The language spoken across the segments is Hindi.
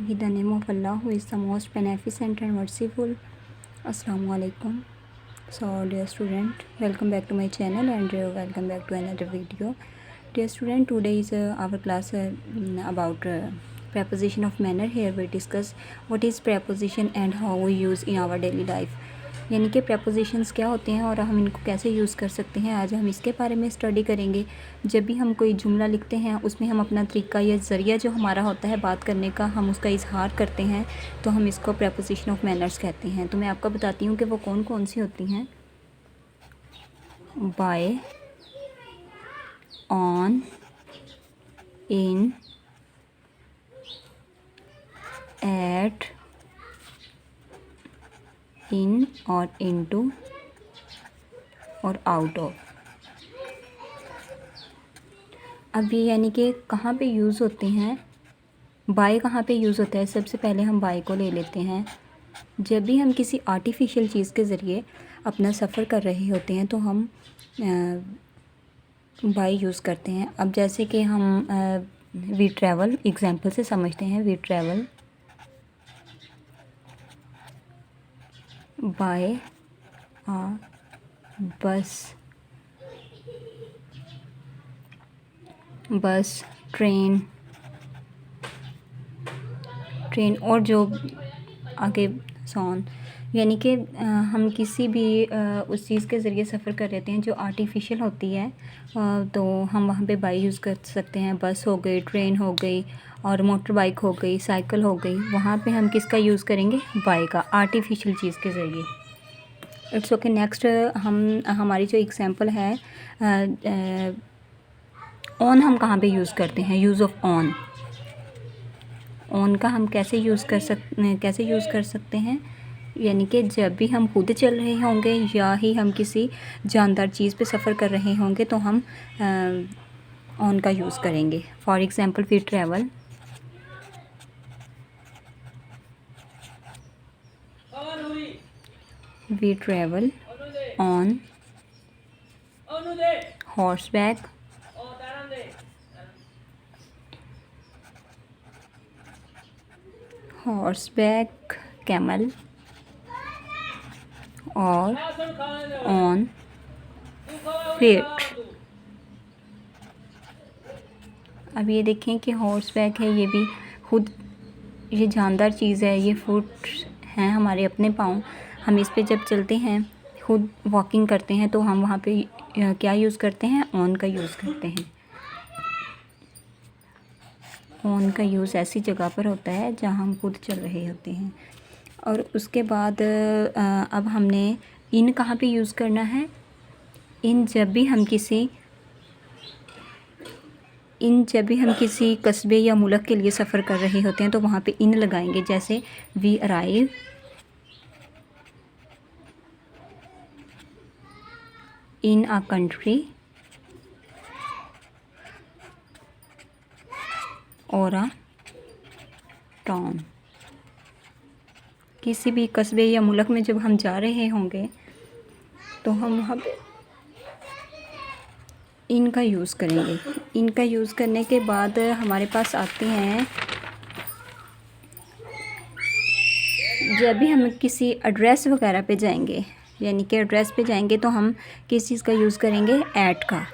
In the name of Allah, who is the most beneficent and merciful. Assalamu alaikum. So dear student, welcome back to my channel and welcome back to another video. Dear student, today is our class about preposition of manner. Here we discuss what is preposition and how we use in our daily life. यानी कि prepositions क्या होते हैं और हम इनको कैसे यूज़ कर सकते हैं, आज हम इसके बारे में स्टडी करेंगे। जब भी हम कोई जुमला लिखते हैं उसमें हम अपना तरीका या ज़रिया जो हमारा होता है बात करने का, हम उसका इजहार करते हैं तो हम इसको preposition of manners कहते हैं। तो मैं आपको बताती हूँ कि वो कौन कौन सी होती हैं। बाय, ऑन, इन, एट, इन और इनटू और आउट ऑफ। अब ये यानी कि कहाँ पे यूज़ होते हैं, बाय कहाँ पे यूज़ होता है। सबसे पहले हम बाय को ले लेते हैं। जब भी हम किसी आर्टिफिशियल चीज़ के ज़रिए अपना सफ़र कर रहे होते हैं तो हम बाय यूज़ करते हैं। अब जैसे कि हम वी ट्रैवल एग्जांपल से समझते हैं। वी ट्रैवल बाय आ बस, बस, ट्रेन और जो आगे सॉन। यानी कि हम किसी भी उस चीज़ के ज़रिए सफ़र कर रहे हैं जो आर्टिफिशियल होती है, तो हम वहाँ पे बाय यूज़ कर सकते हैं। बस हो गई, ट्रेन हो गई और मोटर बाइक हो गई, साइकिल हो गई। वहाँ पे हम किसका यूज़ करेंगे, बाय का, आर्टिफिशियल चीज़ के ज़रिए। It's okay. नेक्स्ट हमारी जो एग्जांपल है, ऑन हम कहाँ पे यूज़ करते हैं। Use of on. ऑन का हम कैसे यूज़ कर सकते हैं, यानी कि जब भी हम खुद चल रहे होंगे या ही हम किसी जानदार चीज़ पे सफ़र कर रहे होंगे तो हम ऑन का यूज़ करेंगे। For example we travel on horseback, camel और ऑन फीट। अब ये देखें कि हॉर्सबैक है, ये भी खुद ये जानदार चीज़ है। ये फुट हैं हमारे अपने पाँव। हम इस पे जब चलते हैं, खुद वॉकिंग करते हैं, तो हम वहाँ पे क्या यूज़ करते हैं, ऑन का यूज़ करते हैं। ऑन का यूज़ ऐसी जगह पर होता है जहाँ हम खुद चल रहे होते हैं। और उसके बाद अब हमने इन कहाँ पे यूज़ करना है। इन जब भी हम किसी कस्बे या मुल्क के लिए सफ़र कर रहे होते हैं तो वहाँ पे इन लगाएंगे। जैसे we arrive in a country और अ टाउन। किसी भी कस्बे या मुल्क में जब हम जा रहे होंगे तो हम वहाँ पे इनका यूज़ करेंगे। इनका यूज़ करने के बाद हमारे पास आते हैं, जब भी हम किसी एड्रेस वगैरह पे जाएंगे, यानी कि एड्रेस पे जाएंगे तो हम किस चीज़ का यूज़ करेंगे, एट का।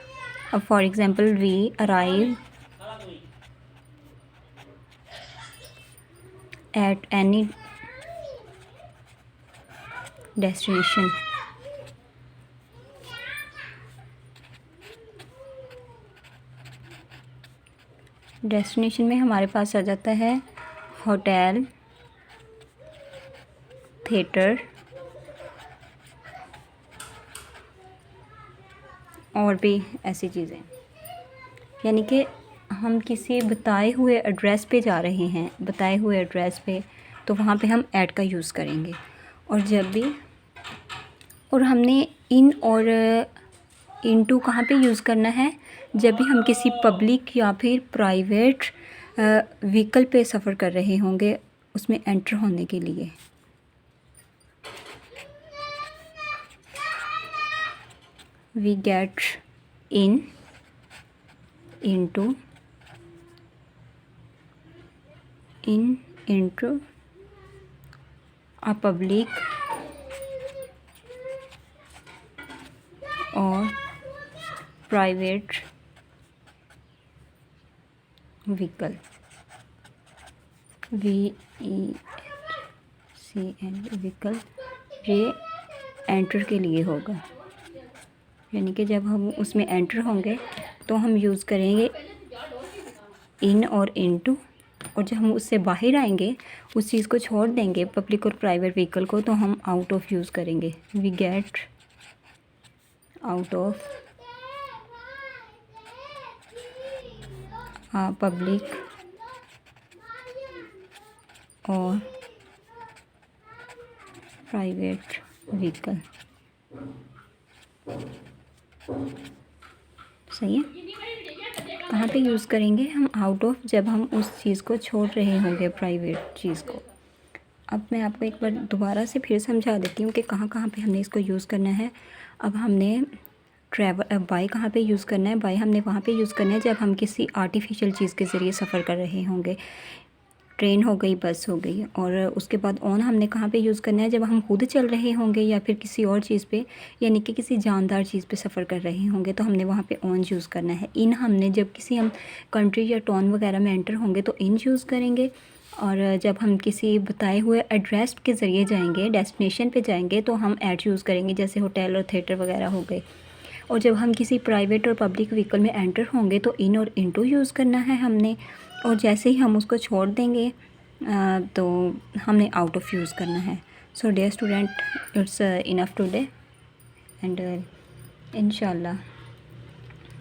अब for example we arrive at any destination. Destination में हमारे पास आ जाता है होटल, थिएटर और भी ऐसी चीज़ें। यानी कि हम किसी बताए हुए एड्रेस पे जा रहे हैं, बताए हुए एड्रेस पे, तो वहाँ पे हम ऐट का यूज़ करेंगे। और हमने इन और इनटू कहाँ पे यूज़ करना है, जब भी हम किसी पब्लिक या फिर प्राइवेट व्हीकल पे सफ़र कर रहे होंगे उसमें एंटर होने के लिए। We get in into in into a public or private vehicle. Vehicle ये एंटर के लिए होगा, यानी कि जब हम उसमें एंटर होंगे तो हम यूज़ करेंगे इन और इनटू, और जब हम उससे बाहर आएंगे, उस चीज़ को छोड़ देंगे पब्लिक और प्राइवेट व्हीकल को, तो हम आउट ऑफ यूज़ करेंगे। We get out of public और प्राइवेट व्हीकल। सही है। कहाँ पे यूज़ करेंगे हम आउट ऑफ, जब हम उस चीज़ को छोड़ रहे होंगे, प्राइवेट चीज़ को। अब मैं आपको एक बार दोबारा से फिर समझा देती हूँ कि कहाँ कहाँ पे हमने इसको यूज़ करना है। अब हमने ट्रैवल बाय कहाँ पे यूज़ करना है, बाय हमने वहाँ पे यूज़ करना है जब हम किसी आर्टिफिशियल चीज़ के ज़रिए सफ़र कर रहे होंगे, ट्रेन हो गई, बस हो गई। और उसके बाद ऑन हमने कहाँ पे यूज़ करना है, जब हम खुद चल रहे होंगे या फिर किसी और चीज़ पे, यानी कि किसी जानदार चीज़ पे सफ़र कर रहे होंगे, तो हमने वहाँ पे ऑन यूज़ करना है। इन हमने जब किसी हम कंट्री या टाउन वगैरह में एंटर होंगे तो इन यूज़ करेंगे, और जब हम किसी बताए हुए एड्रेस के ज़रिए जाएंगे, डेस्टिनेशन पे जाएंगे, तो हम एट यूज़ करेंगे, जैसे होटल और थिएटर वगैरह हो गए। और जब हम किसी प्राइवेट और पब्लिक व्हीकल में एंटर होंगे तो इन और इनटू यूज़ करना है हमने, और जैसे ही हम उसको छोड़ देंगे तो हमने आउट ऑफ यूज़ करना है। So dear student, it's enough today, and इंशाल्लाह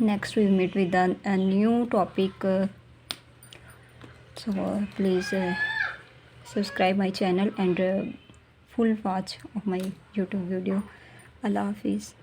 next we meet with a new topic. So please subscribe my channel and full watch of my YouTube video. Allah Hafiz.